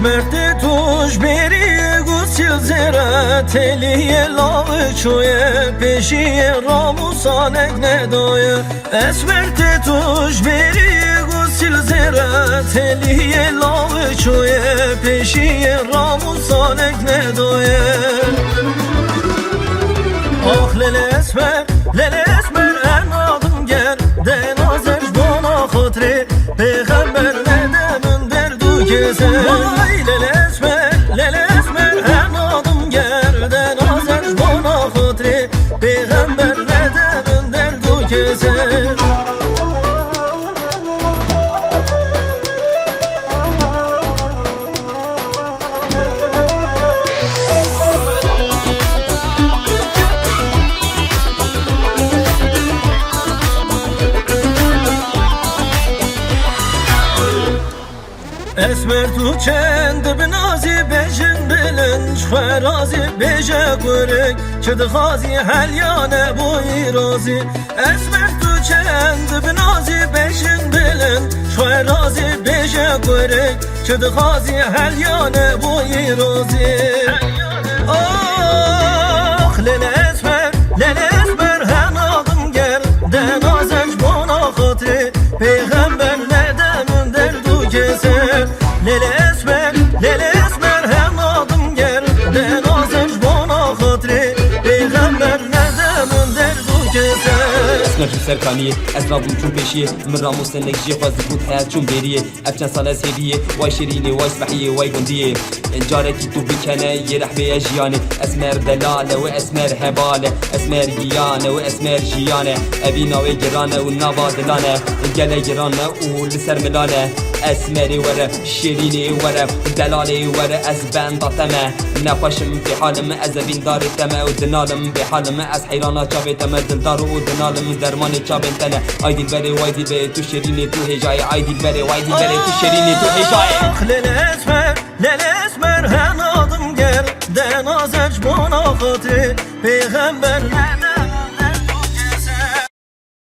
اسمرت توش بری گوسیل زره تلیه لاغ چویه پیشی راموسانک ندایه اسمرت توش بری گوسیل زره تلیه لاغ چویه پیشی راموسانک ندایه آخ لیل اسمر en adım gel denazır bana khotri peygamber nedemin derdu keser vay lele esmer en adım gel denazır bana khotri peygamber nedemin derdu keser اسمر تو چند بنازی بجن بلنج فرازی بجه گرگ چه دخازی هلیانه بوی رازی اسمر تو چند بنازی بجن بلنج فرازی بجه گرگ چه دخازی هلیانه بوی رازی آخ لیل اسمر هم adım gel denazenç bana خاطری پیغمبر ندمون درد keser Lele esmer hem adım gel denazem bana hatri peygamber nedemin derdu keser اسمر جو سرکانیه اسرابون چون پیشیه من رامو سنک جی فاز بود حیات چون بریه افچن سال از هدیه وای شیرینه وای سبحیه وای گندیه جارکی تو بکنه یه رحبه جیانه اسمر دلاله و اسمر هباله اسمر گیانه و اسمر جیانه ابینا و گرانه و نوا دلانه گله گرانه و لسر ملانه اسمری وره شیرینی وره دلالی وره از بنداتمه نپاشم به حالم از بین دار تمه و دنالم به حالم از حیرانا چاوه تمه دلدار و دنالم درمان چاوه تنه آی دیل بره وای دیل بره تو شیرینی تو هجای آی دیل بره وای دیل بره تو شیرینی تو هجای لیل اسمر هم adım gel denazerç bana hatri peygamber